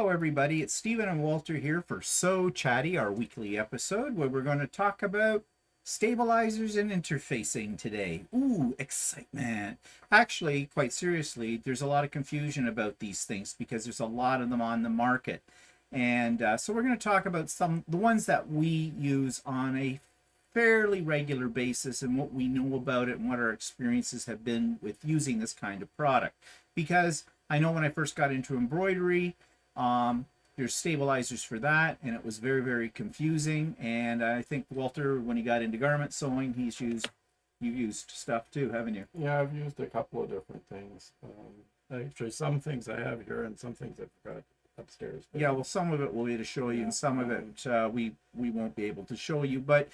Hello, everybody. It's Stephen and Walter here for So Chatty, our weekly episode where we're going to talk about stabilizers and interfacing today. Ooh, excitement. Actually, quite seriously, there's a lot of confusion about these things because there's a lot of them on the market. And so we're going to talk about the ones that we use on a fairly regular basis and what we know about it and what our experiences have been with using this kind of product. Because I know when I first got into embroidery, there's stabilizers for that, and it was very, very confusing. And I think Walter, when he got into garment sewing, you've used stuff too, haven't you? Yeah, I've used a couple of different things. Actually, some things I have here and some things I've got upstairs. Yeah, well, some of it we'll be able to show you, and some of it we won't be able to show you. But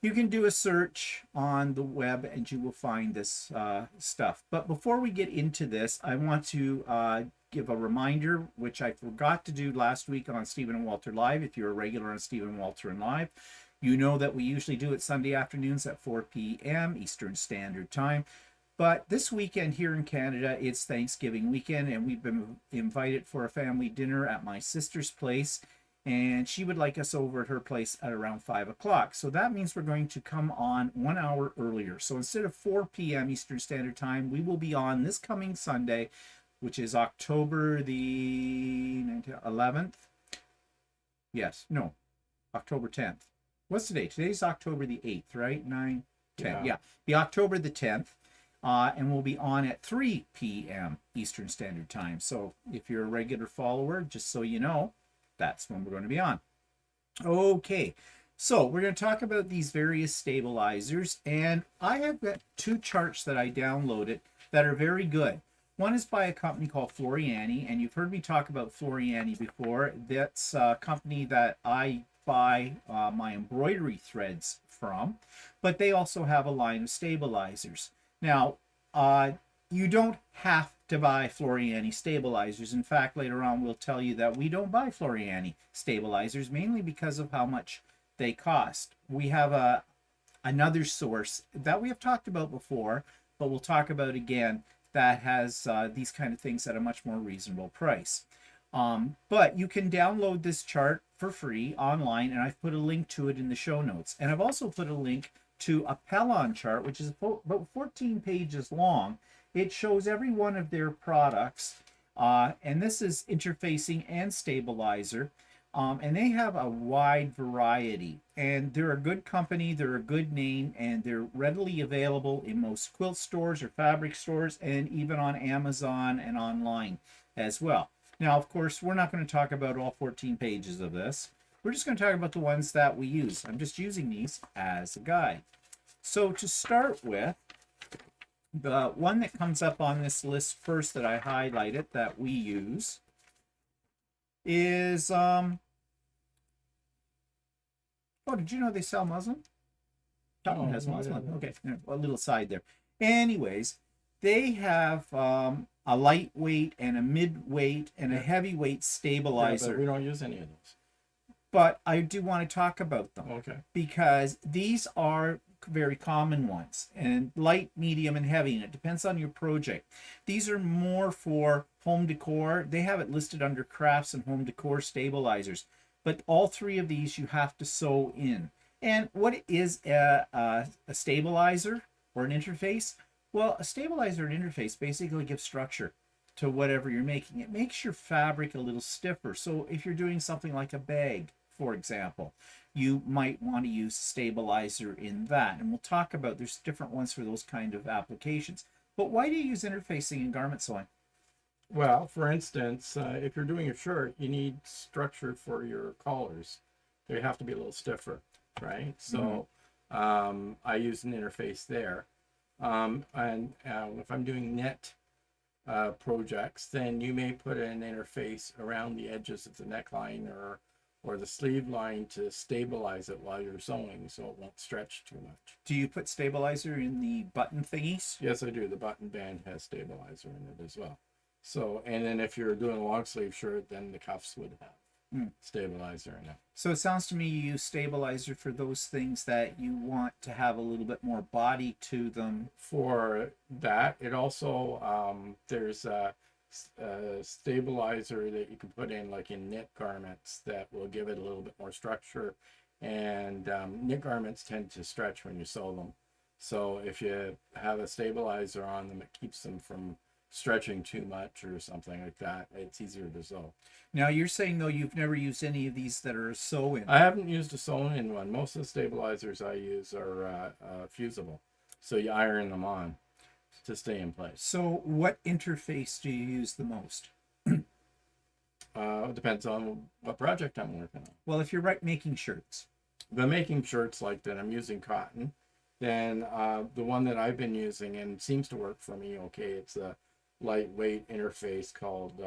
you can do a search on the web and you will find this stuff. But before we get into this, I want to give a reminder, which I forgot to do last week on Stephen and Walter Live. If you're a regular on Stephen and Walter and Live, you know that we usually do it Sunday afternoons at 4 p.m. Eastern Standard Time. But this weekend here in Canada, it's Thanksgiving weekend, and we've been invited for a family dinner at my sister's place. And she would like us over at her place at around 5 o'clock. So that means we're going to come on 1 hour earlier. So instead of 4 p.m. Eastern Standard Time, we will be on this coming Sunday, which is October the 11th. Yes, no, October 10th. What's today? Today's October the 8th, right? 9, 10. Yeah, the October the 10th. And we'll be on at 3 p.m. Eastern Standard Time. So if you're a regular follower, just so you know, that's when we're going to be on. Okay, so we're going to talk about these various stabilizers, and I have got two charts that I downloaded that are very good. One is by a company called Floriani, and you've heard me talk about Floriani before. That's a company that I buy my embroidery threads from, but they also have a line of stabilizers. Now, you don't have to buy Floriani stabilizers. In fact, later on we'll tell you that we don't buy Floriani stabilizers, mainly because of how much they cost. We have another source that we have talked about before, but we'll talk about again, that has these kind of things at a much more reasonable price. But you can download this chart for free online, and I've put a link to it in the show notes. And I've also put a link to a Pellon chart, which is about 14 pages long. It shows every one of their products, and this is interfacing and stabilizer, and they have a wide variety. And they're a good company, they're a good name, and they're readily available in most quilt stores or fabric stores, and even on Amazon and online as well. Now, of course, we're not going to talk about all 14 pages of this. We're just going to talk about the ones that we use. I'm just using these as a guide. So to start with, the one that comes up on this list first that I highlighted that we use is, oh, did you know they sell muslin? That one has muslin. Okay, a little side there. Anyways, they have a lightweight and a midweight and a heavyweight stabilizer. Yeah, but we don't use any of those. But I do want to talk about them. Okay. Because these are very common ones, and light, medium, and heavy, and it depends on your project. These are more for home decor. They have it listed under crafts and home decor stabilizers, but all three of these you have to sew in. And what is a stabilizer or an interface? Well, a stabilizer and interface basically gives structure to whatever you're making. It makes your fabric a little stiffer. So if you're doing something like a bag, for example, you might want to use stabilizer in that. And we'll talk about, there's different ones for those kind of applications. But why do you use interfacing in garment sewing? Well, for instance, if you're doing a shirt, you need structure for your collars. They have to be a little stiffer, right? So I use an interface there. And if I'm doing net projects, then you may put an interface around the edges of the neckline or the sleeve line to stabilize it while you're sewing so it won't stretch too much. Do you put stabilizer in the button thingies? Yes, I do. The button band has stabilizer in it as well. So, and then if you're doing a long sleeve shirt, then the cuffs would have stabilizer in it. So it sounds to me you use stabilizer for those things that you want to have a little bit more body to them. For that, it also, there's stabilizer that you can put in like in knit garments that will give it a little bit more structure. And knit garments tend to stretch when you sew them. So if you have a stabilizer on them, it keeps them from stretching too much or something like that. It's easier to sew. Now you're saying though you've never used any of these that are sew in. I haven't used a sewn-in one. Most of the stabilizers I use are fusible, so you iron them on to stay in place. So what interface do you use the most? It depends on what project I'm working on. Well, if you're making shirts. If I'm making shirts like that, I'm using cotton. Then the one that I've been using and seems to work for me okay, it's a lightweight interface called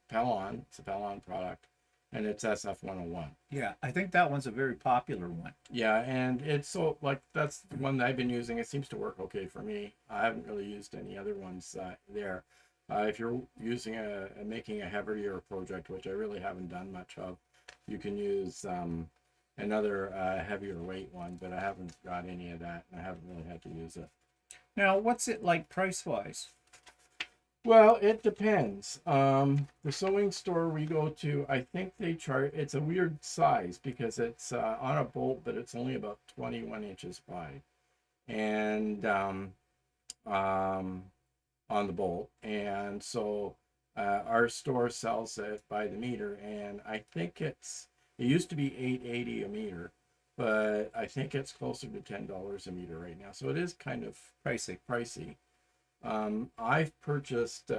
Pellon. It's a Pellon product, and it's SF101. Yeah, I think that one's a very popular one. Yeah, and it's so like that's the one that I've been using. It seems to work okay for me. I haven't really used any other ones there. If you're using making a heavier project, which I really haven't done much of, you can use another heavier weight one, but I haven't got any of that, and I haven't really had to use it. Now, what's it like price-wise? Well, it depends. The sewing store we go to, I think they charge, it's a weird size because it's on a bolt, but it's only about 21 inches wide. And on the bolt. And so our store sells it by the meter. And I think it used to be $8.80 a meter, but I think it's closer to $10 a meter right now. So it is kind of pricey. I've purchased,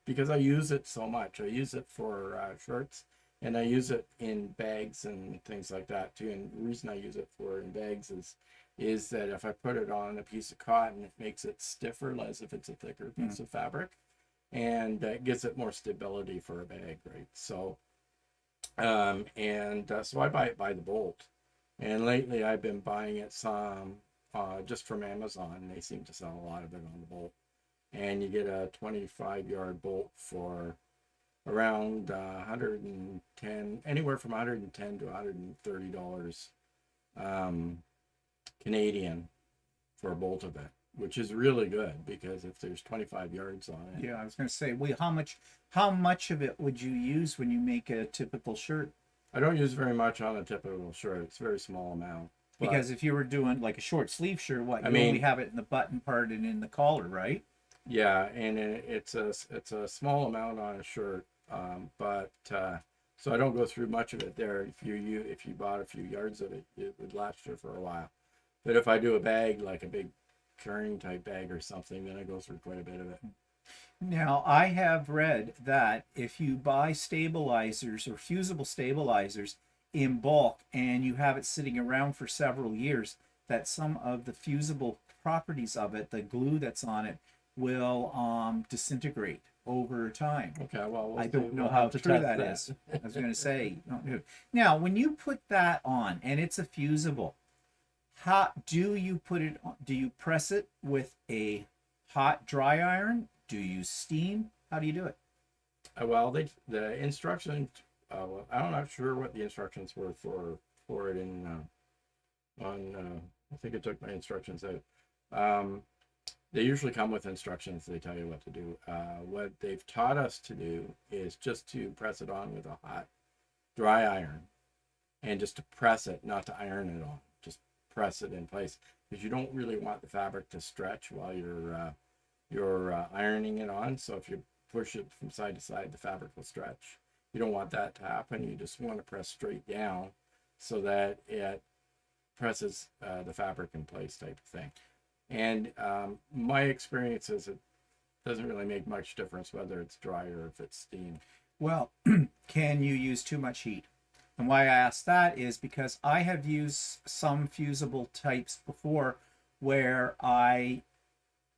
because I use it so much, I use it for shirts, and I use it in bags and things like that too. And the reason I use it for in bags is that if I put it on a piece of cotton, it makes it stiffer, as if it's a thicker piece of fabric, and gives it more stability for a bag, right? So, so I buy it by the bolt, and lately I've been buying it some just from Amazon. They seem to sell a lot of it on the bolt. And you get a 25-yard bolt for around 110, anywhere from 110 to $130 Canadian for a bolt of it, which is really good because if there's 25 yards on it. Yeah, I was going to say, how much of it would you use when you make a typical shirt? I don't use very much on a typical shirt. It's a very small amount. Because if you were doing like a short sleeve shirt, only have it in the button part and in the collar, right? Yeah, and it's a small amount on a shirt, so I don't go through much of it there. If you bought a few yards of it, it would last you for a while. But if I do a bag, like a big carrying type bag or something, then I go through quite a bit of it. Now, I have read that if you buy stabilizers or fusible stabilizers in bulk and you have it sitting around for several years, that some of the fusible properties of it, the glue that's on it, will disintegrate over time. Okay, well, I don't know how true that is. I was going to say. Now, when you put that on and it's a fusible, how do you put it on? Do you press it with a hot dry iron? Do you steam? How do you do it? Well, the instructions. I'm not sure what the instructions were for it I think it took my instructions out. They usually come with instructions. They tell you what to do. What they've taught us to do is just to press it on with a hot dry iron, and just to press it, not to iron it on. Just press it in place, because you don't really want the fabric to stretch while you're ironing it on. So if you push it from side to side, the fabric will stretch. You don't want that to happen. You just want to press straight down so that it presses the fabric in place, type of thing. And my experience is it doesn't really make much difference whether it's dry or if it's steam. Well, can you use too much heat? And why I ask that is because I have used some fusible types before where I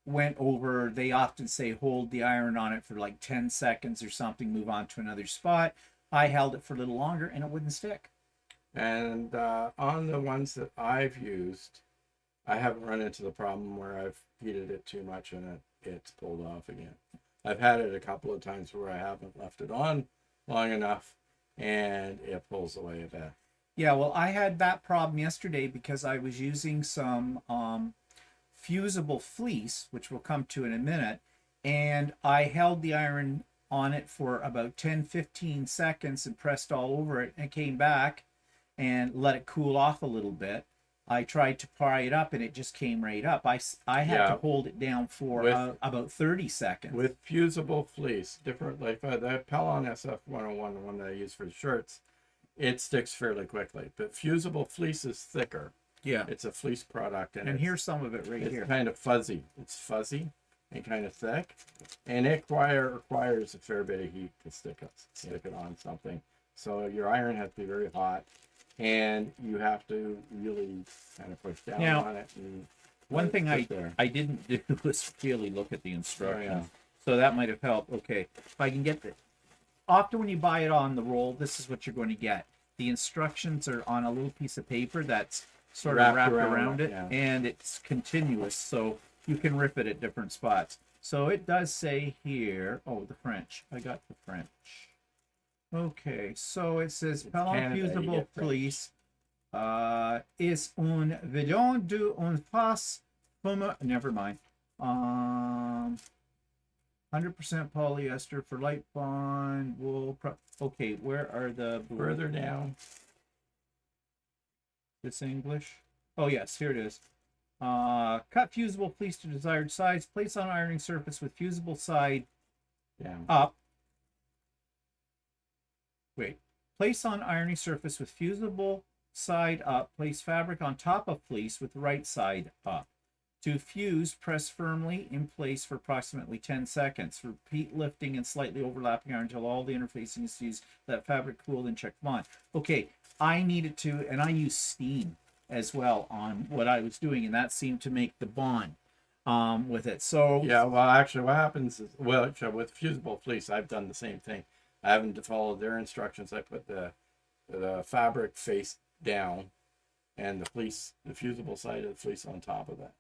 went over, they often say hold the iron on it for like 10 seconds or something, move on to another spot. I held it for a little longer and it wouldn't stick. And on the ones that I've used, I haven't run into the problem where I've heated it too much and it's pulled off again. I've had it a couple of times where I haven't left it on long enough and it pulls away a bit. Yeah, well, I had that problem yesterday because I was using some fusible fleece, which we'll come to in a minute, and I held the iron on it for about 10-15 seconds and pressed all over it, and came back and let it cool off a little bit. I tried to pry it up and it just came right up. I had to hold it down for about 30 seconds. With fusible fleece, different, like the Pellon SF101, the one that I use for the shirts, it sticks fairly quickly. But fusible fleece is thicker. Yeah. It's a fleece product. And here's some of it here. It's kind of fuzzy. It's fuzzy and kind of thick. And it requires a fair bit of heat to stick it on something. So your iron has to be very hot. And you have to really kind of push down on it. And one thing I didn't do was really look at the instructions. Oh, yeah. So that might have helped. Okay, if I can get the... Often when you buy it on the roll, this is what you're going to get. The instructions are on a little piece of paper that's sort of wrapped around it, and it's continuous, so you can rip it at different spots. So it does say here... Oh, the French. I got the French. Okay, so it says Pellon Fusible Fleece is un villon de un face comme... Never mind. 100% polyester for light bond wool. Okay, where are the... Further down. This English? Oh, yes, here it is. Cut fusible fleece to desired size. Place on ironing surface with fusible side up. Wait. Place on ironing surface with fusible side up. Place fabric on top of fleece with right side up. To fuse, press firmly in place for approximately 10 seconds. Repeat lifting and slightly overlapping iron until all the interfacing is fused. Let fabric cool, then check them on. Okay, I needed to, and I use steam as well on what I was doing, and that seemed to make the bond with it. So yeah, well, actually, what happens is, well, with fusible fleece, I've done the same thing. I haven't followed their instructions. I put the fabric face down and the fusible side of the fleece on top of that.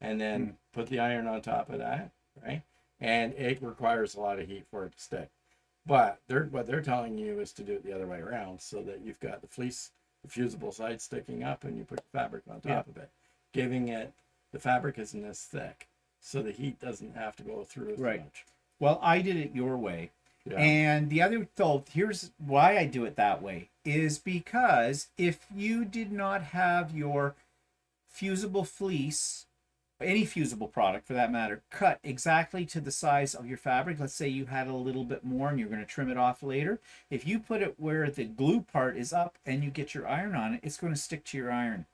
And then put the iron on top of that, right? And it requires a lot of heat for it to stick. But what they're telling you is to do it the other way around, so that you've got the fusible side sticking up and you put the fabric on top of it. Giving it, the fabric isn't as thick, so the heat doesn't have to go through as much. Well, I did it your way. Yeah. And the other thought, here's why I do it that way, is because if you did not have your fusible fleece, any fusible product for that matter, cut exactly to the size of your fabric, let's say you had a little bit more and you're going to trim it off later, if you put it where the glue part is up and you get your iron on it, it's going to stick to your iron.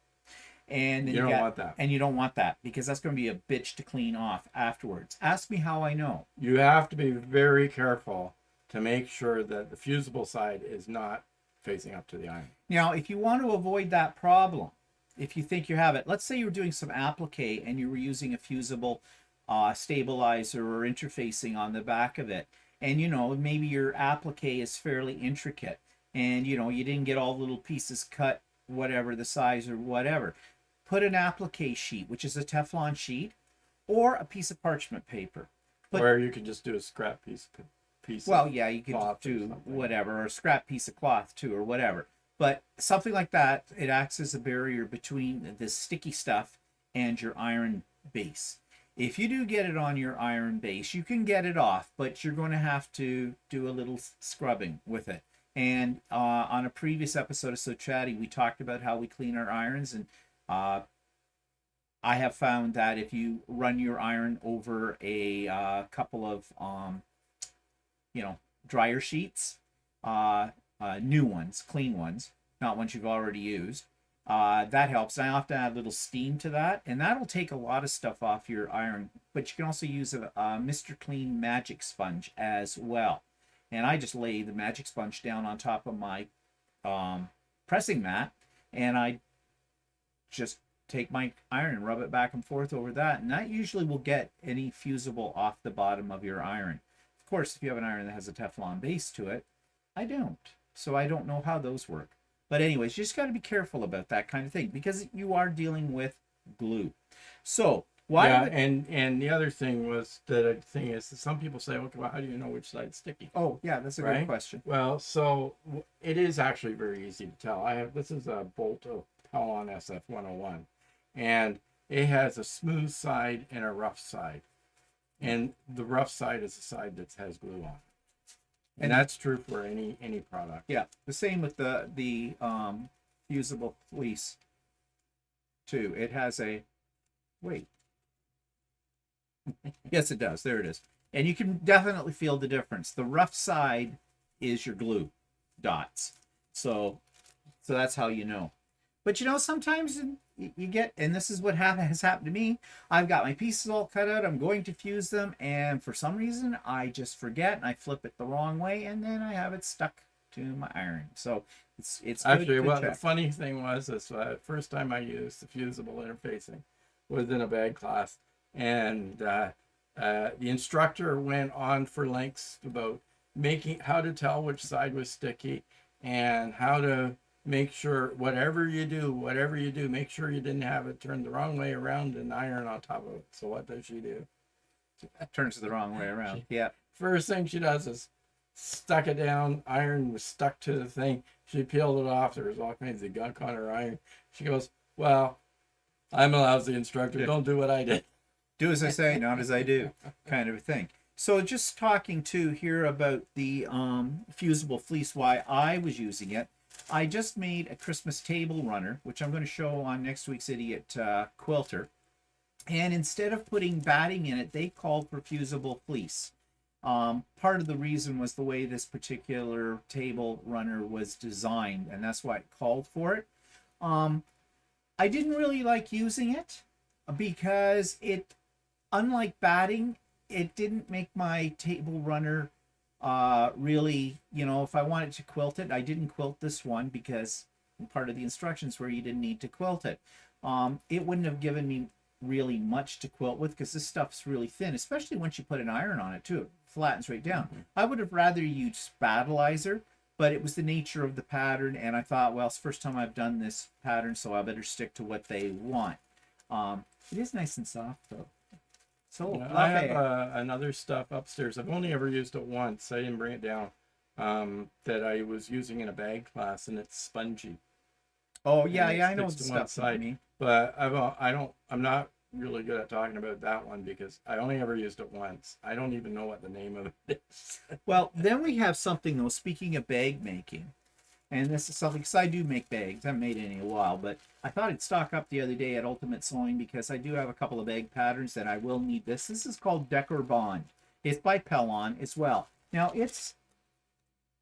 And then you don't want that. And you don't want that, because that's going to be a bitch to clean off afterwards. Ask me how I know. You have to be very careful to make sure that the fusible side is not facing up to the iron. Now, if you want to avoid that problem, if you think you have it, let's say you're doing some applique and you were using a fusible stabilizer or interfacing on the back of it, and maybe your applique is fairly intricate, and you didn't get all the little pieces cut, whatever the size or whatever. Put an applique sheet, which is a Teflon sheet, or a piece of parchment paper. Or you could just do a scrap piece. Well, yeah, you could do whatever, or a scrap piece of cloth too, or whatever. But something like that, it acts as a barrier between this sticky stuff and your iron base. If you do get it on your iron base, you can get it off, but you're going to have to do a little scrubbing with it. And on a previous episode of So Chatty, we talked about how we clean our irons, and I have found that if you run your iron over a couple of dryer sheets, new ones, clean ones, not ones you've already used, that helps. And I often add a little steam to that, and that'll take a lot of stuff off your iron. But you can also use a Mr. Clean magic sponge as well. And I just lay the magic sponge down on top of my pressing mat, and I just take my iron and rub it back and forth over that, and that usually will get any fusible off the bottom of your iron. Of course, if you have an iron that has a Teflon base to it, I don't. So I don't know how those work. But anyways, you just got to be careful about that kind of thing, because you are dealing with glue. So why? Yeah, and the other thing was that some people say, okay, well, how do you know which side's sticky? Oh, yeah, that's a good question. Well, so it is actually very easy to tell. This is a bolt of Pellon SF101, and it has a smooth side and a rough side. And the rough side is the side that has glue on it. And that's true for any product. Yeah, the same with the fusible fleece too. It has a wait. Yes, it does. There it is. And you can definitely feel the difference. The rough side is your glue dots. So that's how you know. But sometimes you get, and this is what has happened to me. I've got my pieces all cut out. I'm going to fuse them, and for some reason I just forget and I flip it the wrong way, and then I have it stuck to my iron. So it's Actually, good the funny thing was this: first time I used the fusible interfacing was in a bag class, and the instructor went on for lengths about how to tell which side was sticky and how to make sure whatever you do, make sure you didn't have it turned the wrong way around and iron on top of it. So what does she do? Turns it the wrong way around. Yeah. First thing she does is stuck it down. Iron was stuck to the thing. She peeled it off. There was all kinds of gunk on her iron. She goes, "Well, I'm a lousy instructor. Don't do what I did. Do as I say, not as I do," kind of a thing. So just talking to here about the fusible fleece, why I was using it. I just made a Christmas table runner, which I'm going to show on next week's Idiot Quilter. And instead of putting batting in it, they called for fusible fleece. Part of the reason was the way this particular table runner was designed, and that's why it called for it. I didn't really like using it because unlike batting, it didn't make my table runner really, if I wanted to quilt it, I didn't quilt this one because part of the instructions were you didn't need to quilt it. It wouldn't have given me really much to quilt with because this stuff's really thin, especially once you put an iron on it too. It flattens right down. Mm-hmm. I would have rather used spatilizer, but it was the nature of the pattern, and I thought, well, it's the first time I've done this pattern, so I better stick to what they want. It is nice and soft though. So I have another stuff upstairs. I've only ever used it once. I didn't bring it down. That I was using in a bag class, and it's spongy. Oh yeah, I know the stuff side. Me. But I'm not really good at talking about that one because I only ever used it once. I don't even know what the name of it is. Well, then we have something though. Speaking of bag making, and this is something because I do make bags. I haven't made any in a while, but I thought I'd stock up the other day at Ultimate Sewing because I do have a couple of bag patterns that I will need this. This is called Decor Bond. It's by Pellon as well. Now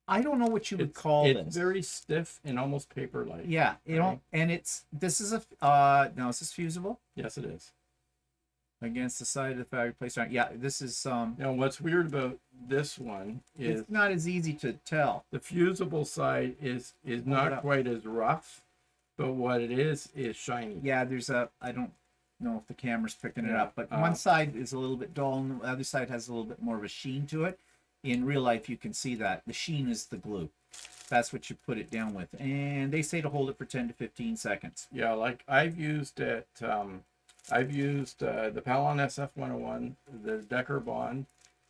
I don't know what you would call this. It's very stiff and almost paper-like. Yeah, and this is a now is this fusible? Yes, it is. Against the side of the fabric placed on. Yeah, this is Now, what's weird about this one is it's not as easy to tell. The fusible side is not quite as rough, but what it is shiny. Yeah, I don't know if the camera's picking it up, but one side is a little bit dull and the other side has a little bit more of a sheen to it. In real life, you can see that the sheen is the glue. That's what you put it down with, and they say to hold it for 10 to 15 seconds. Yeah, like I've used it. I've used the Pellon SF101, the Decor Bond,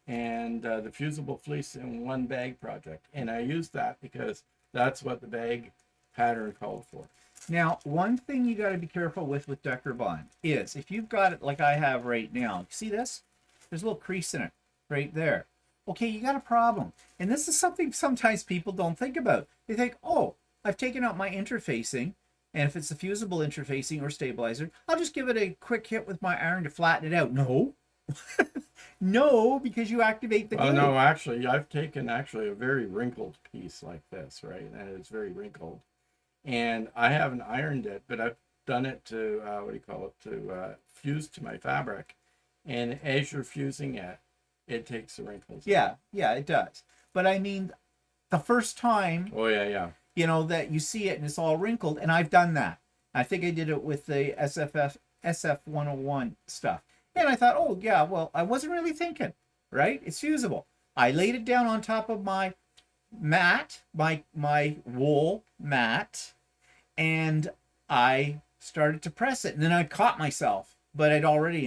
and the Fusible Fleece in one bag project. And I used that because that's what the bag pattern called for. Now, one thing you got to be careful with Decor Bond is if you've got it like I have right now, you see this? There's a little crease in it right there. Okay, you got a problem. And this is something sometimes people don't think about. They think, oh, I've taken out my interfacing, and if it's a fusible interfacing or stabilizer, I'll just give it a quick hit with my iron to flatten it out. No. No, because you activate the glue. Oh, no, actually, I've taken a very wrinkled piece like this, right? And it's very wrinkled. And I haven't ironed it, but I've done it to, to fuse to my fabric. And as you're fusing it, it takes the wrinkles. Yeah, it does. But I mean, the first time... Oh, yeah. That you see it and it's all wrinkled, and I've done that. I think I did it with the SF101 stuff. And I thought, oh, yeah, well, I wasn't really thinking, right? It's fusible. I laid it down on top of my mat, my wool mat, and I started to press it. And then I caught myself, but and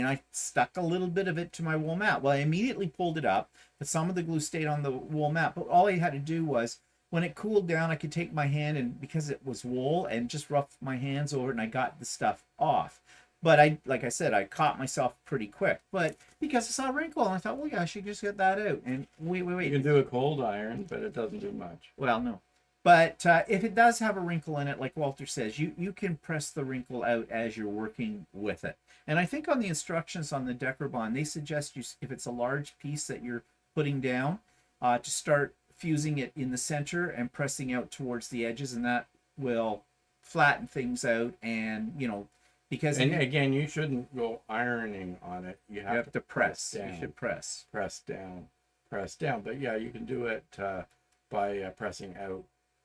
I stuck a little bit of it to my wool mat. Well, I immediately pulled it up, but some of the glue stayed on the wool mat. But all I had to do was, when it cooled down, I could take my hand and because it was wool and just rough my hands over it and I got the stuff off. But like I said, I caught myself pretty quick. But because I saw a wrinkle, and I thought, well, yeah, I should just get that out. And wait, You can do a cold iron, but it doesn't do much. well, no. But if it does have a wrinkle in it, like Walter says, you can press the wrinkle out as you're working with it. And I think on the instructions on the Decarbond, they suggest you, if it's a large piece that you're putting down, to start fusing it in the center and pressing out towards the edges, and that will flatten things out. And because And again, you shouldn't go ironing on it. You have to press. down. You should press. Press down. But yeah, you can do it by pressing out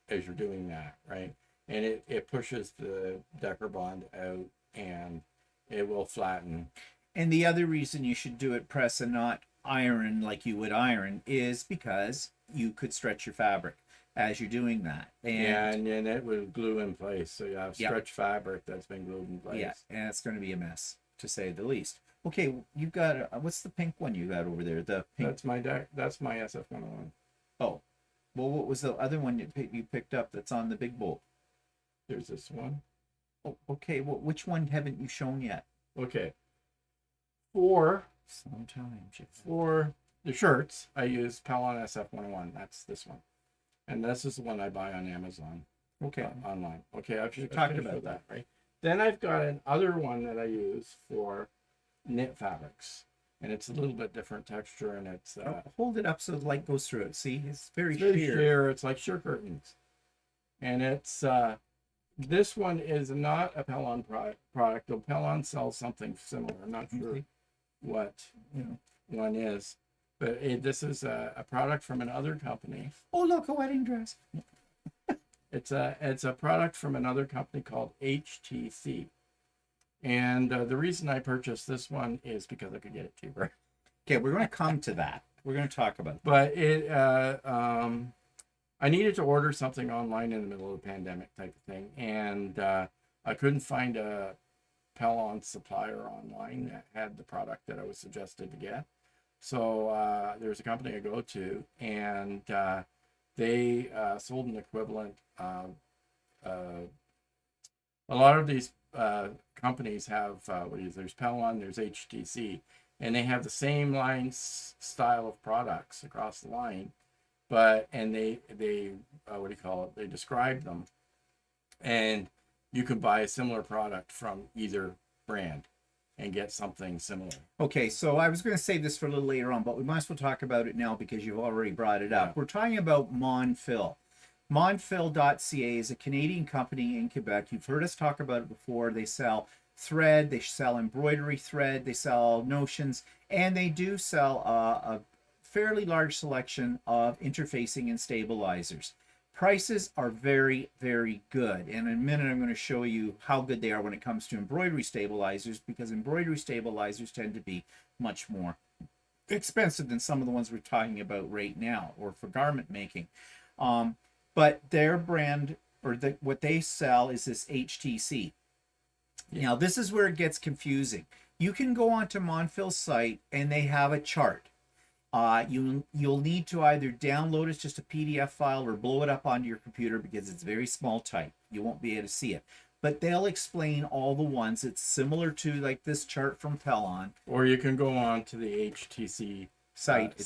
as you're doing that, right? And it pushes the Decarbond out, and it will flatten. And the other reason you should do it press and not iron like you would iron is because you could stretch your fabric as you're doing that. And then it would glue in place. So you have stretch fabric that's been glued in place. Yeah, and it's going to be a mess, to say the least. Okay, you've got what's the pink one you got over there? The pink. That's my SF101. Oh, well, what was the other one you picked up that's on the big bolt? There's this one. Oh, okay. Well, which one haven't you shown yet? Okay. Sometimes. For the shirts, I use Pellon SF101. That's this one. And this is the one I buy on Amazon. Okay. Online. Okay, I've We talked about that, right? Then I've got another one that I use for knit fabrics. And it's a little bit different texture, and it's hold it up so the light goes through it. See, it's very sheer. sheer. It's like sheer curtains. And it's this one is not a Pellon product. Though Pellon sells something similar. I'm not sure what one is, but this is a product from another company. Oh, look, a wedding dress. It's a product from another company called HTC. And the reason I purchased this one is because I could get it cheaper. Okay, we're going to come to that. We're going to talk about that. But I needed to order something online in the middle of the pandemic type of thing. And I couldn't find a Pellon supplier online that had the product that I was suggested to get. So there's a company I go to, and they sold an equivalent. A lot of these companies have there's Pellon, there's HTC, and they have the same line style of products across the line, and they they describe them, and you can buy a similar product from either brand and get something similar. Okay, so I was going to save this for a little later on, but we might as well talk about it now because you've already brought it up. We're talking about Monfil. Monfil.ca is a Canadian company in Quebec. You've heard us talk about it before. They sell thread, they sell embroidery thread, they sell notions, and they do sell a fairly large selection of interfacing and stabilizers. Prices are very, very good. And in a minute, I'm going to show you how good they are when it comes to embroidery stabilizers, because embroidery stabilizers tend to be much more expensive than some of the ones we're talking about right now, or for garment making. But their brand, or what they sell, is this HTC. Now, this is where it gets confusing. You can go onto Monfil's site, and they have a chart. You'll need to either download it as just a PDF file or blow it up onto your computer because it's very small type. You won't be able to see it. But they'll explain all the ones. It's similar to like this chart from Pellon. Or you can go on to the HTC site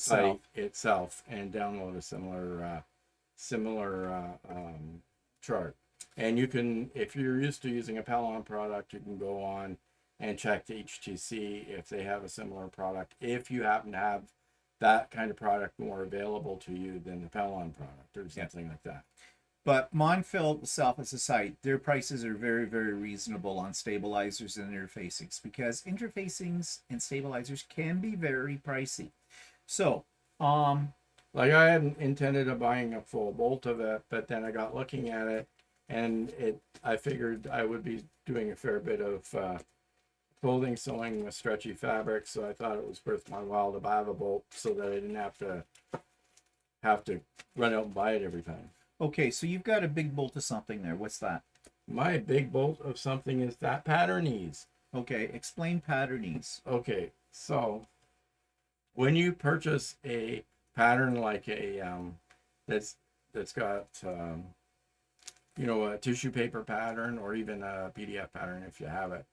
itself and download a similar chart. And you can, if you're used to using a Pellon product, you can go on and check the HTC if they have a similar product. If you happen to have that kind of product more available to you than the Pellon product or something like that. But Monfil itself as a site, their prices are very, very reasonable on stabilizers and interfacings, because interfacings and stabilizers can be very pricey. So, like I hadn't intended of buying a full bolt of it, but then I got looking at it, and I figured I would be doing a fair bit of clothing sewing with stretchy fabric, so I thought it was worth my while to buy the bolt so that I didn't have to run out and buy it every time. Okay, so you've got a big bolt of something there. What's that? My big bolt of something is that pattern ease. Okay, explain pattern ease. Okay, so when you purchase a pattern like a that's got a tissue paper pattern, or even a PDF pattern if you have it,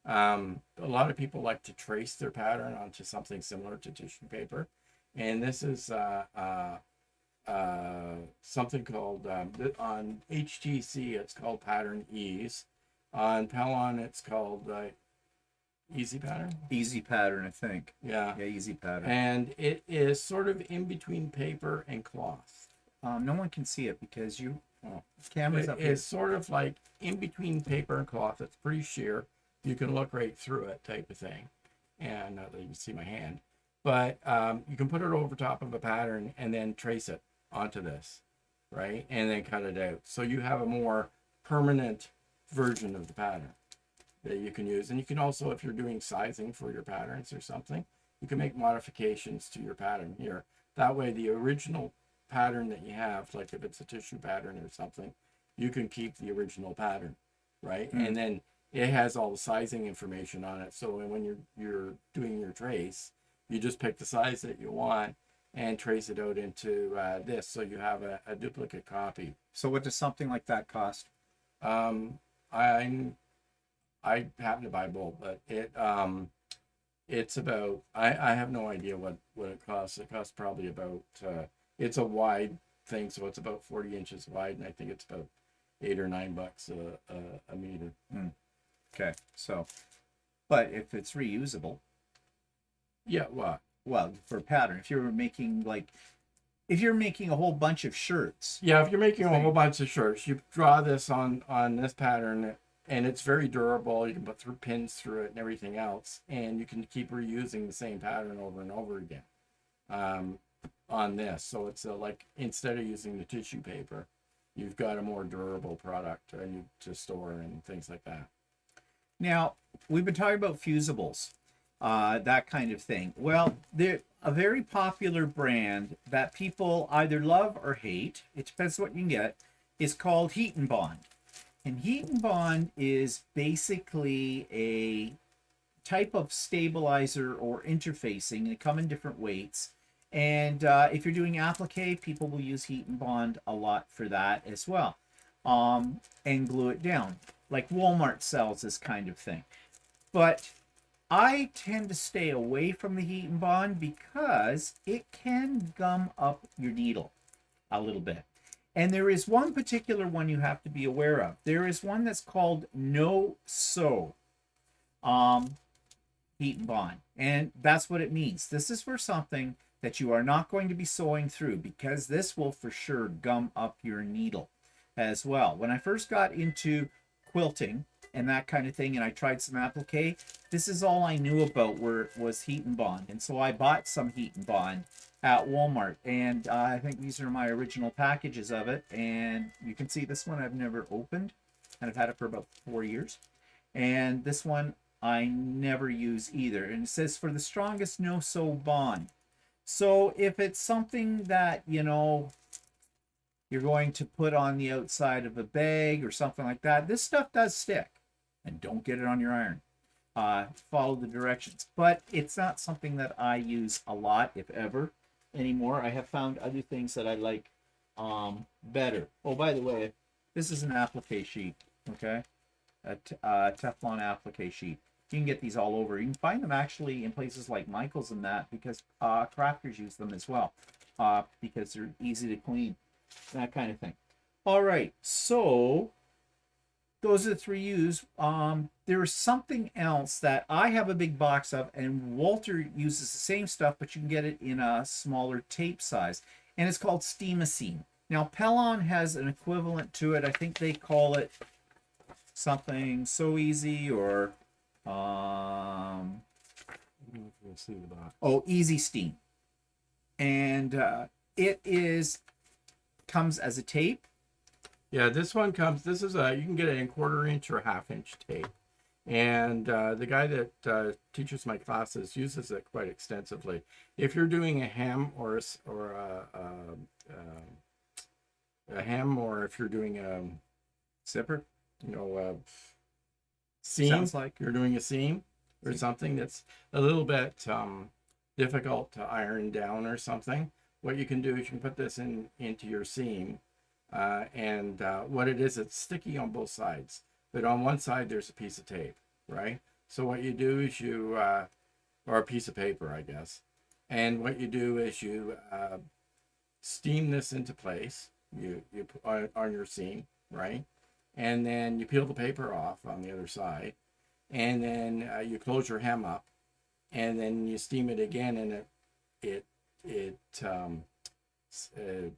A lot of people like to trace their pattern onto something similar to tissue paper, and this is something called on HTC it's called Pattern Ease. On Pellon it's called Easy Pattern. Easy pattern, I think. Yeah. Yeah, easy pattern. And it is sort of in between paper and cloth. No one can see it because camera's up here. It's sort of like in between paper and cloth. It's pretty sheer. You can look right through it, type of thing. And not that you can see my hand, but you can put it over top of a pattern and then trace it onto this, right? And then cut it out. So you have a more permanent version of the pattern that you can use. And you can also, if you're doing sizing for your patterns or something, you can make modifications to your pattern here. That way the original pattern that you have, like if it's a tissue pattern or something, you can keep the original pattern, right? And then it has all the sizing information on it. So when you're doing your trace, you just pick the size that you want and trace it out into this, so you have a duplicate copy. So what does something like that cost? I happen to buy both, but it's about, I have no idea what it costs. It costs probably about it's a wide thing, so it's about 40 inches wide, and I think it's about $8 or $9 a meter. Okay, so, but if it's reusable, yeah, what? Well, for pattern, if you're making a whole bunch of shirts. Yeah, if you're making a whole bunch of shirts, you draw this on this pattern, and it's very durable. You can put pins through it and everything else, and you can keep reusing the same pattern over and over again on this. So it's like, instead of using the tissue paper, you've got a more durable product to store and things like that. Now, we've been talking about fusibles, that kind of thing. Well, they're a very popular brand that people either love or hate. It depends what you can get. Is called Heat and Bond. And Heat and Bond is basically a type of stabilizer or interfacing. They come in different weights. And if you're doing applique, people will use Heat and Bond a lot for that as well. And glue it down. Like Walmart sells this kind of thing. But I tend to stay away from the Heat and Bond because it can gum up your needle a little bit. And there is one particular one you have to be aware of. There is one that's called No Sew Heat and Bond. And that's what it means. This is for something that you are not going to be sewing through, because this will for sure gum up your needle as well. When I first got into quilting and that kind of thing, and I tried some applique, this is all I knew about was Heat and Bond. And so I bought some Heat and Bond at Walmart, and I think these are my original packages of it. And you can see this one I've never opened, and I've had it for about 4 years. And this one I never use either. And it says for the strongest no-sew bond. So if it's something that, you're going to put on the outside of a bag or something like that, this stuff does stick. And don't get it on your iron. Follow the directions. But it's not something that I use a lot, if ever, anymore. I have found other things that I like better. Oh, by the way, this is an applique sheet, okay? A Teflon applique sheet. You can get these all over. You can find them actually in places like Michael's and that, because crafters use them as well, because they're easy to clean, that kind of thing. All right, so those are the 3 U's. There's something else that I have a big box of, and Walter uses the same stuff, but you can get it in a smaller tape size, and it's called Steamacine. Now, Pellon has an equivalent to it. I think they call it something So Easy, or Easy Steam. And it comes as a tape. Yeah, this one comes, you can get it in 1/4 inch or 1/2 inch tape. And the guy that teaches my classes uses it quite extensively. If you're doing a hem or a hem, or if you're doing a Zipper, seam, sounds like you're doing a seam or something that's a little bit difficult to iron down or something, what you can do is you can put this into your seam, and what it is, it's sticky on both sides, but on one side there's a piece of tape, right? So what you do is you, or a piece of paper, I guess. And what you do is you steam this into place. You put on your seam, right? And then you peel the paper off on the other side, and then you close your hem up, and then you steam it again, and it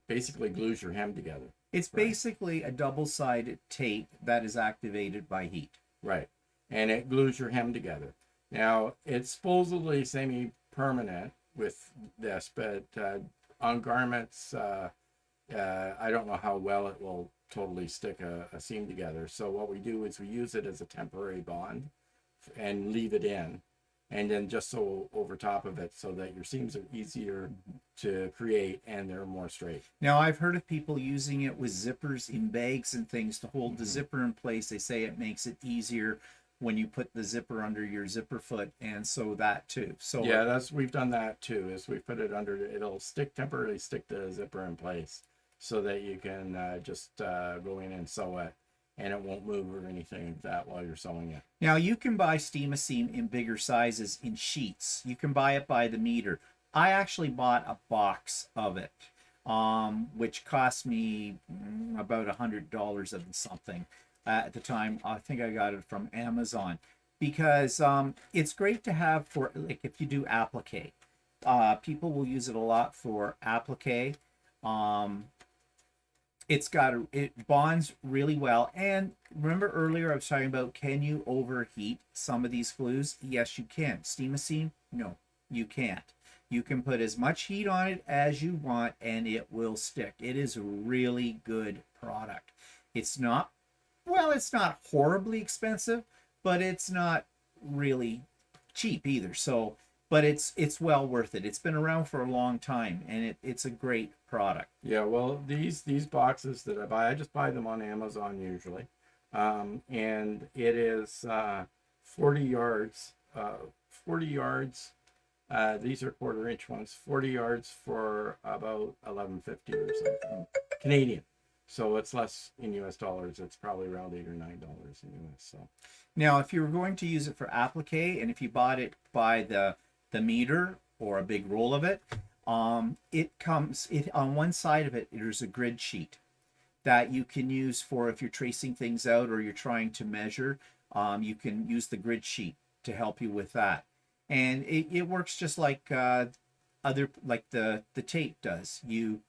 basically glues your hem together. It's Right. basically a double-sided tape that is activated by heat. Right. And it glues your hem together. Now, it's supposedly semi-permanent with this, but on garments, I don't know how well it will totally stick a seam together. So what we do is we use it as a temporary bond and leave it in, and then just sew over top of it so that your seams are easier to create and they're more straight. Now, I've heard of people using it with zippers in bags and things to hold the zipper in place. They say it makes it easier when you put the zipper under your zipper foot, and sew that too. So Yeah, we've done that too. Is we put it under, it'll temporarily stick the zipper in place so that you can just go in and sew it, and it won't move or anything like that while you're sewing it. now you can buy Steam-A-Seam in bigger sizes in sheets. You can buy it by the meter. I actually bought a box of it, which cost me about $100 and something at the time. I think I got it from Amazon, because it's great to have for, like, if you do applique. People will use it a lot for applique. It bonds really well. And remember earlier I was talking about, can you overheat some of these glues? Yes, you can. Steam-A-Seam? No, you can't. You can put as much heat on it as you want and it will stick. It is a really good product. It's not horribly expensive, but it's not really cheap either. So, but it's well worth it. It's been around for a long time, and it's a great product. Yeah, well, these boxes that I buy, I just buy them on Amazon usually, and it is 40 yards. 40 yards. These are 1/4-inch ones. 40 yards for about $11.50 or something Canadian. So it's less in US dollars. It's probably around $8 or $9 in US. So now, if you were going to use it for applique, and if you bought it by the meter or a big roll of it, it comes on one side of it. There's a grid sheet that you can use for if you're tracing things out or you're trying to measure. You can use the grid sheet to help you with that, and it works just like the tape does. You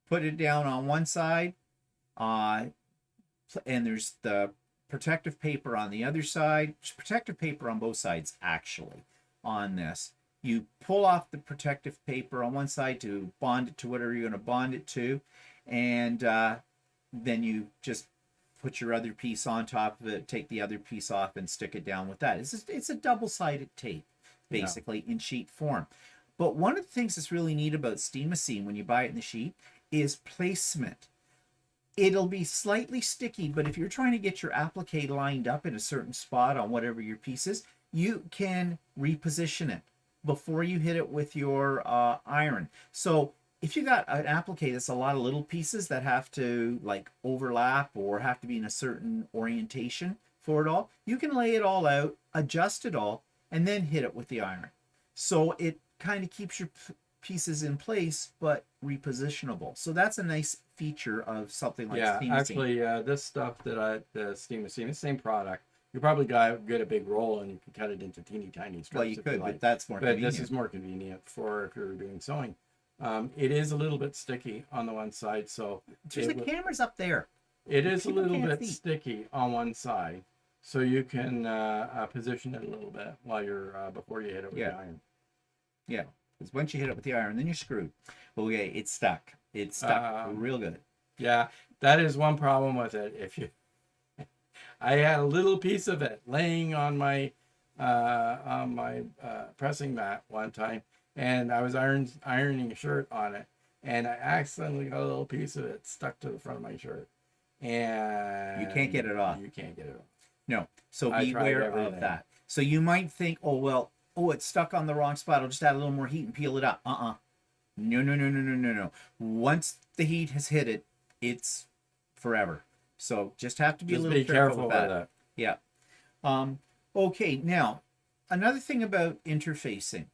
put it down on one side, and there's the protective paper on the other side. There's protective paper on both sides, actually, on this. You pull off the protective paper on one side to bond it to whatever you're going to bond it to, and then you just put your other piece on top of it, take the other piece off, and stick it down with that. It's a double-sided tape, basically, in sheet form. But one of the things that's really neat about Steam-A-Seam when you buy it in the sheet is placement. It'll be slightly sticky, but if you're trying to get your applique lined up in a certain spot on whatever your piece is, you can reposition it before you hit it with your iron. So if you got an applique that's a lot of little pieces that have to like overlap or have to be in a certain orientation for it all, you can lay it all out, adjust it all, and then hit it with the iron. So it kind of keeps your pieces in place but repositionable. So that's a nice feature of something like Steam-A-Seam. Actually, this stuff the Steam-A-Seam, the same product. You probably get a big roll and you can cut it into teeny tiny strips. Well, you could, but that's more convenient. But this is more convenient for if you're doing sewing. It is a little bit sticky on the one side, so there's the cameras up there. It is a little bit sticky on one side, so you can position it a little bit while you're before you hit it with the iron. Yeah, because once you hit it with the iron, then you're screwed. Okay, it's stuck. It's stuck real good. Yeah, that is one problem with it. I had a little piece of it laying on my pressing mat one time, and I was ironing a shirt on it, and I accidentally got a little piece of it stuck to the front of my shirt, and you can't get it off. You can't get it off. No, so beware of that. So you might think, oh, it's stuck on the wrong spot. I'll just add a little more heat and peel it up. No. Once the heat has hit it, it's forever. So just have to be a little careful with that. Yeah. Okay, now another thing about interfacing.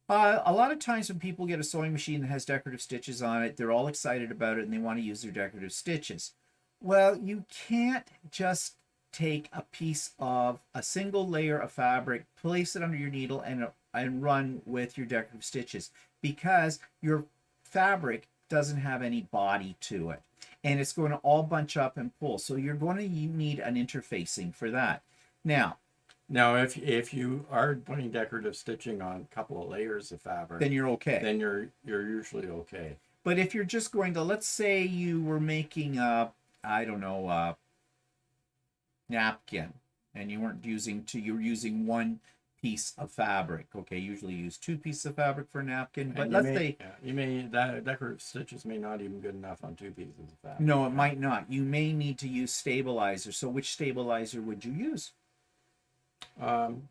A lot of times when people get a sewing machine that has decorative stitches on it, they're all excited about it and they want to use their decorative stitches. Well, you can't just take a piece of a single layer of fabric, place it under your needle, and run with your decorative stitches, because your fabric doesn't have any body to it, and it's going to all bunch up and pull. So you're going to need an interfacing for that. Now, if you are putting decorative stitching on a couple of layers of fabric, then you're okay. Then you're usually okay. But if you're just going to, let's say you were making a, I don't know, a napkin, and you weren't using two, you're using one piece of fabric. Okay, usually you use two pieces of fabric for a napkin, but let's say that decorative stitches may not even good enough on two pieces of fabric. no, it might not. You may need to use stabilizer. So which stabilizer would you use?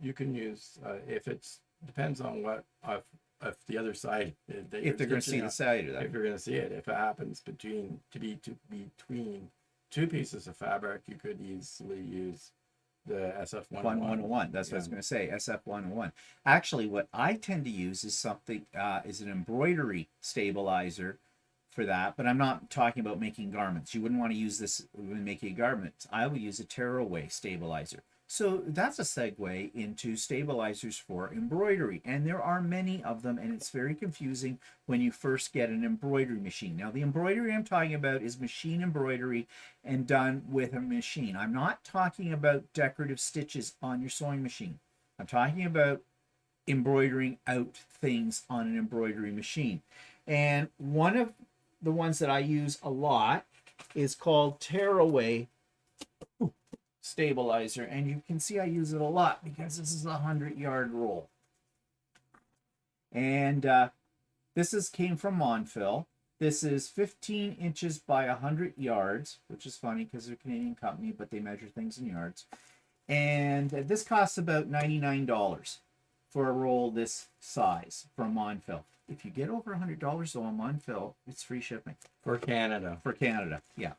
You can use if it's depends on what if the other side If they're going to see the side of that. If you're going to see it, if it happens between two pieces of fabric, you could easily use the SF101. That's what I was going to say, SF101. Actually, what I tend to use is something is an embroidery stabilizer for that, but I'm not talking about making garments. You wouldn't want to use this when making garments. I would use a tearaway stabilizer. So that's a segue into stabilizers for embroidery. And there are many of them, and it's very confusing when you first get an embroidery machine. Now, the embroidery I'm talking about is machine embroidery and done with a machine. I'm not talking about decorative stitches on your sewing machine. I'm talking about embroidering out things on an embroidery machine. And one of the ones that I use a lot is called tearaway stabilizer, and you can see I use it a lot because this is a 100-yard roll, and this came from Monfil. This is 15 inches by 100 yards, which is funny because they're a Canadian company, but they measure things in yards. And this costs about $99 for a roll this size from Monfil. If you get over $100 though on Monfil, it's free shipping for Canada. Yeah.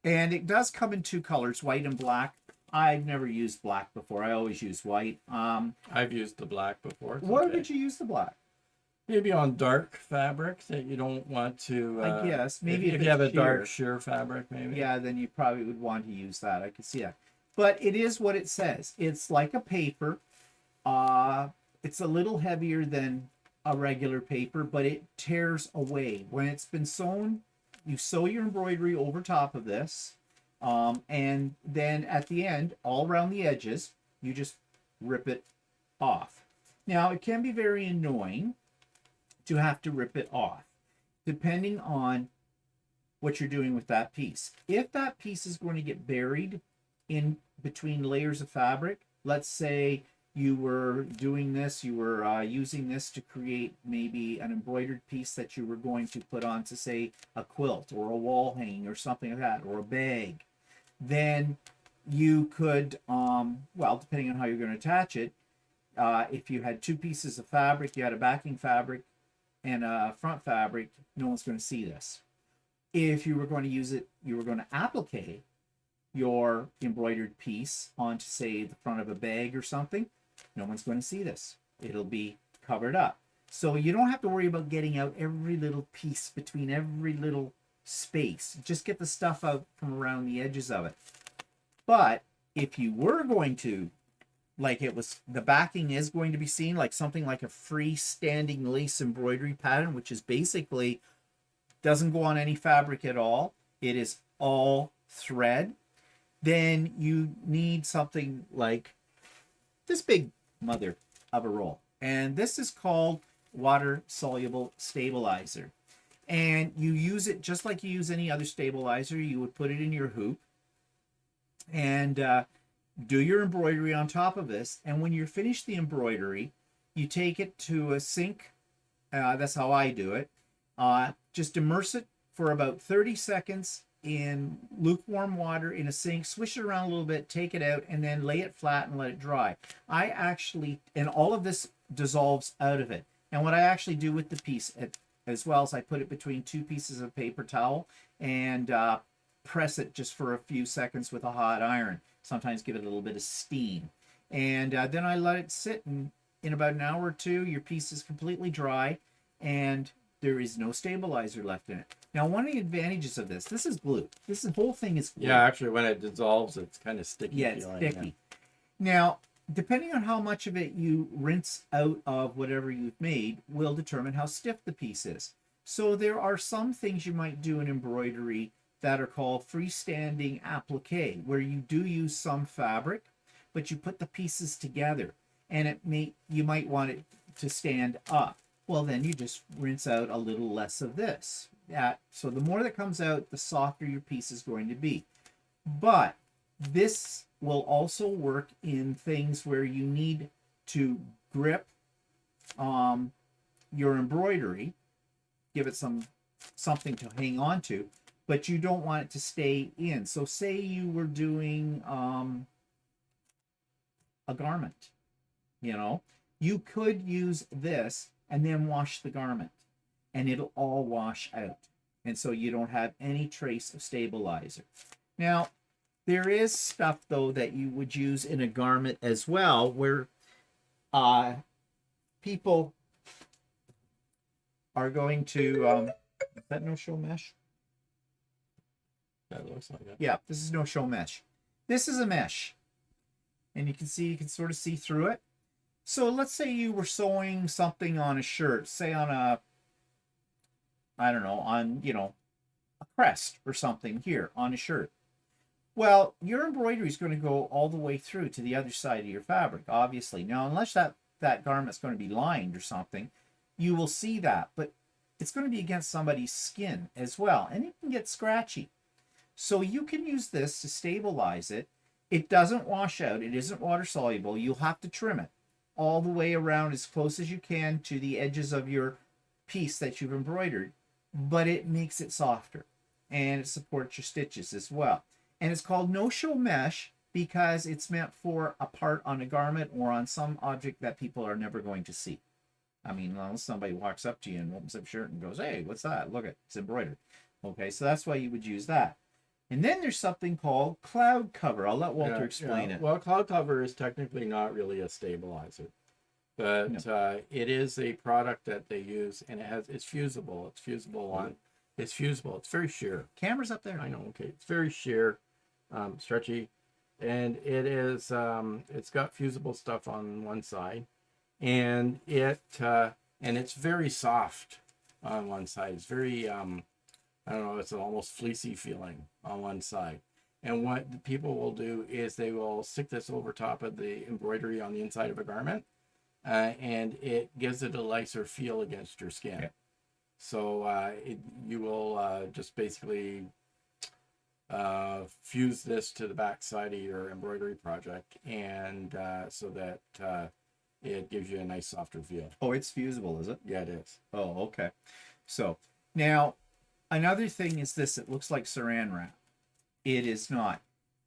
And it does come in two colors, white and black. I've never used black before. I always use white. I've used the black before. Why would you use the black? Maybe on dark fabric that you don't want to. I guess maybe if you have a dark sheer fabric, maybe. Yeah, then you probably would want to use that. I could see that. But it is what it says. It's like a paper. It's a little heavier than a regular paper, but it tears away when it's been sewn. You sew your embroidery over top of this, and then at the end, all around the edges, you just rip it off. Now, it can be very annoying to have to rip it off, depending on what you're doing with that piece. If that piece is going to get buried in between layers of fabric, let's say you were doing this, you were using this to create maybe an embroidered piece that you were going to put onto, say, a quilt or a wall hanging or something like that, or a bag, then you could, well, depending on how you're going to attach it, if you had two pieces of fabric, you had a backing fabric and a front fabric, no one's going to see this. If you were going to use it, you were going to applique your embroidered piece onto, say, the front of a bag or something, no one's going to see this. It'll be covered up. So you don't have to worry about getting out every little piece between every little space. Just get the stuff out from around the edges of it. But if you were going to, like it was, the backing is going to be seen, like something like a freestanding lace embroidery pattern, which is basically doesn't go on any fabric at all. It is all thread. Then you need something like this big mother of a roll. And this is called water soluble stabilizer. And you use it just like you use any other stabilizer. You would put it in your hoop and do your embroidery on top of this. And when you're finished the embroidery, you take it to a sink. That's how I do it. Just immerse it for about 30 seconds in lukewarm water in a sink, swish it around a little bit, take it out, and then lay it flat and let it dry. And all of this dissolves out of it. And what I actually do with the piece as well is I put it between two pieces of paper towel and press it just for a few seconds with a hot iron. sometimes give it a little bit of steam. And then I let it sit, and in about an hour or two, your piece is completely dry, and there is no stabilizer left in it. Now, one of the advantages of this is glue. This whole thing is glue. Yeah, actually, when it dissolves, it's kind of sticky. Yeah, it's feeling, sticky. Now, depending on how much of it you rinse out of whatever you've made will determine how stiff the piece is. So there are some things you might do in embroidery that are called freestanding applique, where you do use some fabric, but you put the pieces together, and you might want it to stand up. Well, then you just rinse out a little less of this. So the more that comes out, the softer your piece is going to be. But this will also work in things where you need to grip your embroidery, give it something to hang on to, but you don't want it to stay in. So say you were doing a garment, you could use this and then wash the garment, and it'll all wash out. And so you don't have any trace of stabilizer. Now, there is stuff, though, that you would use in a garment as well, where people are going to... is that no-show mesh? That looks like it. Yeah, this is no-show mesh. This is a mesh. And you can sort of see through it. So let's say you were sewing something on a shirt, say on a crest or something here on a shirt. Well, your embroidery is going to go all the way through to the other side of your fabric, obviously. Now, unless that garment's going to be lined or something, you will see that. But it's going to be against somebody's skin as well, and it can get scratchy. So you can use this to stabilize it. It doesn't wash out. It isn't water soluble. You'll have to trim it all the way around as close as you can to the edges of your piece that you've embroidered, but it makes it softer, and it supports your stitches as well. And it's called no-show mesh because it's meant for a part on a garment or on some object that people are never going to see. I mean, unless somebody walks up to you and opens up your shirt and goes, "Hey, what's that? Look, it's embroidered." Okay, so that's why you would use that. And then there's something called cloud cover. I'll let Walter explain it. Well, cloud cover is technically not really a stabilizer, but it is a product that they use, and it's fusible. It's fusible It's fusible. It's very sheer. Camera's up there. I know. Okay, it's very sheer, stretchy, and it is. It's got fusible stuff on one side, and it's very soft on one side. It's very I don't know, it's an almost fleecy feeling on one side. And what the people will do is they will stick this over top of the embroidery on the inside of a garment, and it gives it a lighter feel against your skin. Okay. So you will just basically fuse this to the back side of your embroidery project, and so that it gives you a nice softer feel. Oh, it's fusible, is it? Yeah, it is. Oh, okay. So now, another thing is this. It looks like saran wrap. It is not.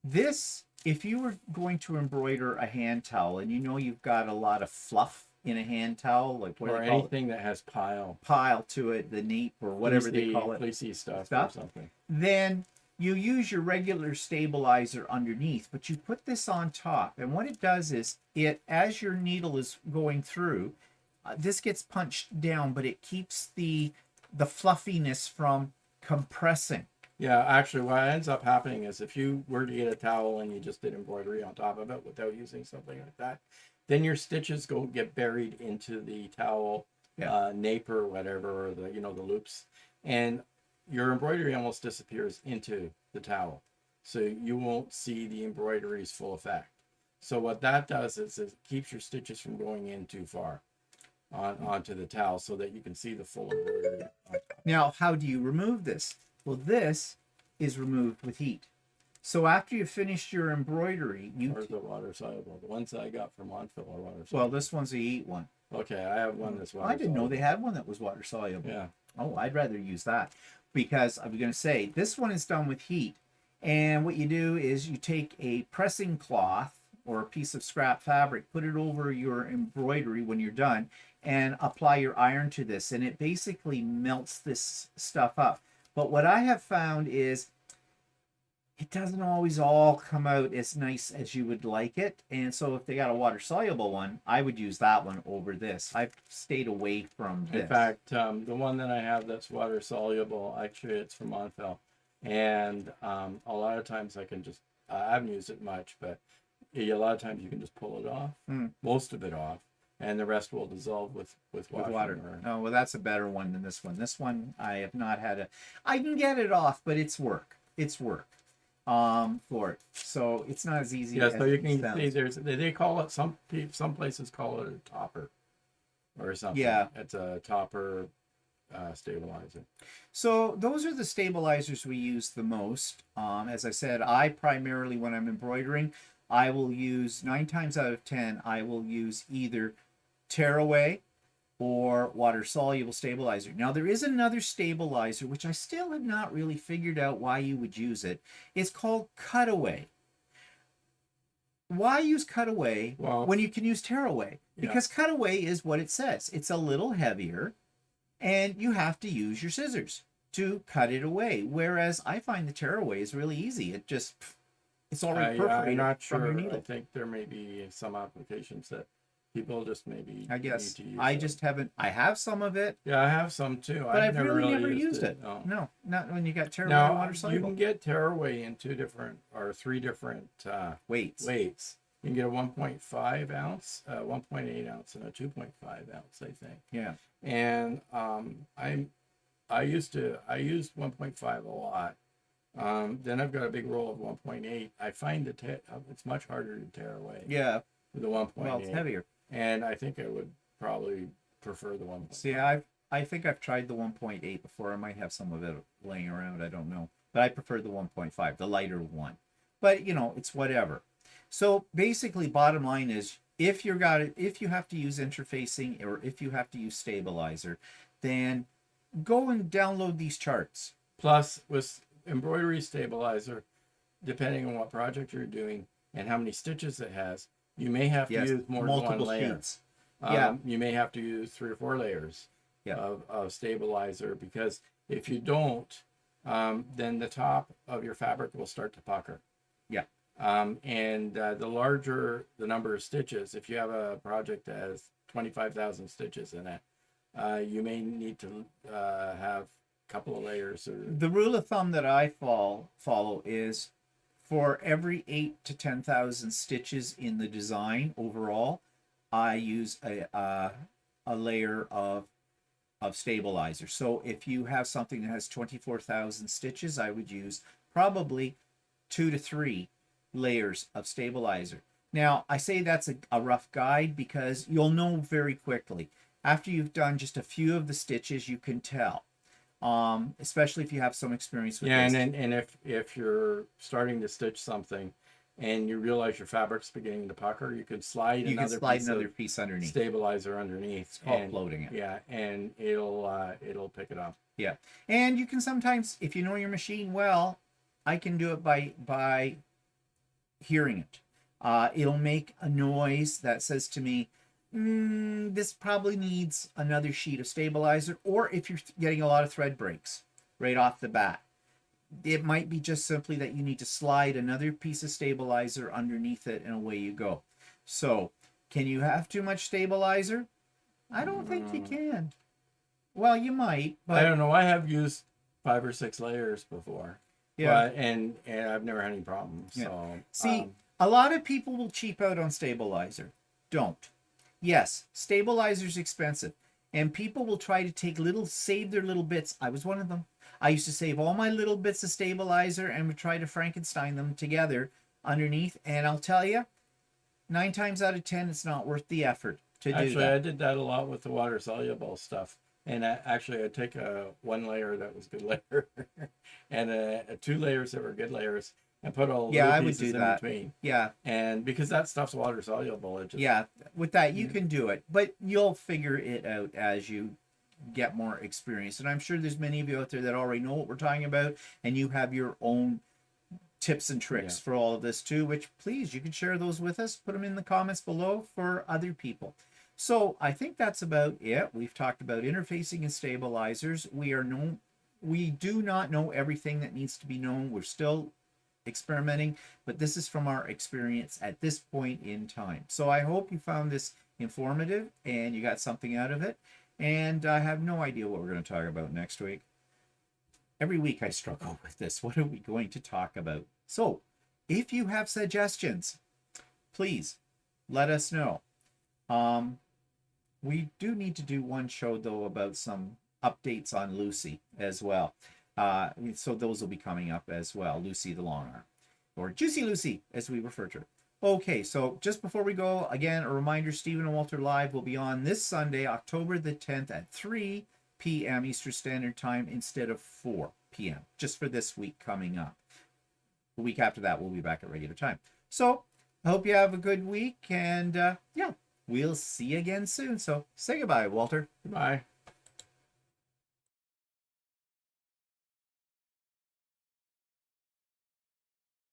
This, if you were going to embroider a hand towel, and you've got a lot of fluff in a hand towel, like what or do they call anything that has pile to it, the nape or whatever they call it, fleecy stuff or something, then you use your regular stabilizer underneath, but you put this on top, and what it does is as your needle is going through, this gets punched down, but it keeps the fluffiness from compressing. Yeah, actually what ends up happening is if you were to get a towel and you just did embroidery on top of it without using something like that, then your stitches get buried into the towel nape or whatever, or the loops, and your embroidery almost disappears into the towel, so you won't see the embroidery's full effect. So what that does is it keeps your stitches from going in too far onto the towel, so that you can see the full embroidery. Now, how do you remove this? Well, this is removed with heat. So after you finished your embroidery, Or the water soluble. The ones that I got from Monfil are water soluble. Well, this one's a heat one. Okay, I have one that's water I didn't know they had one that was water soluble. Yeah. Oh, I'd rather use that, because I'm going to say this one is done with heat. And what you do is you take a pressing cloth or a piece of scrap fabric, put it over your embroidery when you're done, and apply your iron to this, and it basically melts this stuff up. But what I have found is it doesn't always all come out as nice as you would like it. And so if they got a water soluble one, I would use that one over this. I've stayed away from this. In fact, the one that I have that's water soluble, actually it's from Monfil. And a lot of times I can just, I haven't used it much, but a lot of times you can just pull it off, most of it off, and the rest will dissolve with water. Oh, well, that's a better one than this one. This one I have not had I can get it off, but it's work. It's work for it. So it's not as easy as so you can sounds. see they call it, some places call it a topper or something. Yeah. It's a topper stabilizer. So those are the stabilizers we use the most. As I said, I primarily, when I'm embroidering, I will use 9 times out of 10, I will use either tearaway or water soluble stabilizer. Now there is another stabilizer which I still have not really figured out why you would use it. It's called cutaway. Why use cutaway when you can use tearaway? Because cutaway is what it says. It's a little heavier and you have to use your scissors to cut it away. Whereas I find the tearaway is really easy. It's already perforated I'm not from your sure. needle. I think there may be some applications that people just maybe I guess need to use I just haven't. I have some of it, I have some too, but I've never really used it. No. No, not when you got tearaway Now or water you soluble. can get tearaway in 2 different or 3 different Weights. You can get a 1.5 ounce, 1.8 ounce, and a 2.5 ounce, I think. Yeah. And I used 1.5 a lot. Then I've got a big roll of 1.8. I find it's much harder to tear away. Yeah. With the 1.8. Well, it's heavier. And I think I would probably prefer the 1.5. See, I think I've tried the 1.8 before. I might have some of it laying around. I don't know, but I prefer the 1.5, the lighter one. But it's whatever. So basically, bottom line is, if you have to use interfacing or if you have to use stabilizer, then go and download these charts. Plus, with embroidery stabilizer, depending on what project you're doing and how many stitches it has, you may have to use more than one layer. Sheets. You may have to use 3 or 4 layers of stabilizer, because if you don't, then the top of your fabric will start to pucker. Yeah. And the larger the number of stitches, if you have a project that has 25,000 stitches in it, you may need to have a couple of layers. The rule of thumb that I follow is, for every 8 to 10,000 stitches in the design overall, I use a layer of stabilizer. So if you have something that has 24,000 stitches, I would use probably 2 to 3 layers of stabilizer. Now, I say that's a rough guide because you'll know very quickly. After you've done just a few of the stitches, you can tell. Especially if you have some experience with this. And if you're starting to stitch something and you realize your fabric's beginning to pucker, you can slide another piece underneath. Stabilizer underneath. It's called floating it. Yeah, and it'll pick it up. Yeah. And you can sometimes, if you know your machine well, I can do it by hearing it. It'll make a noise that says to me, this probably needs another sheet of stabilizer. Or if you're getting a lot of thread breaks right off the bat, it might be just simply that you need to slide another piece of stabilizer underneath it, and away you go. So, can you have too much stabilizer? I don't think you can. Well, you might, but I don't know. I have used 5 or 6 layers before. Yeah. But, and I've never had any problems. Yeah. So see, a lot of people will cheap out on stabilizer. Don't. Yes, stabilizer's expensive, and people will try to save their little bits. I was one of them. I used to save all my little bits of stabilizer and would try to Frankenstein them together underneath. And I'll tell you, 9 times out of 10, it's not worth the effort to do that. Actually, I did that a lot with the water soluble stuff. And I'd take a 1 layer that was good layer and 2 layers that were good layers, and put all the pieces in between. Yeah. And because that stuff's water soluble, with that you can do it, but you'll figure it out as you get more experience. And I'm sure there's many of you out there that already know what we're talking about, and you have your own tips and tricks for all of this too, which please, you can share those with us. Put them in the comments below for other people. So I think that's about it. We've talked about interfacing and stabilizers. We do not know everything that needs to be known. We're still experimenting, but this is from our experience at this point in time. So I hope you found this informative and you got something out of it. And I have no idea what we're going to talk about next week. Every week I struggle with this. What are we going to talk about? So if you have suggestions, please let us know. We do need to do one show, though, about some updates on Lucy as well. So those will be coming up as well. Lucy the long arm, or Juicy Lucy, as we refer to her. Okay, so just before we go, again, a reminder, Stephen and Walter Live will be on this Sunday, October the 10th at 3 p.m. Eastern Standard Time instead of 4 p.m., just for this week coming up. The week after that, we'll be back at regular time. So I hope you have a good week, and yeah, we'll see you again soon. So say goodbye, Walter. Goodbye.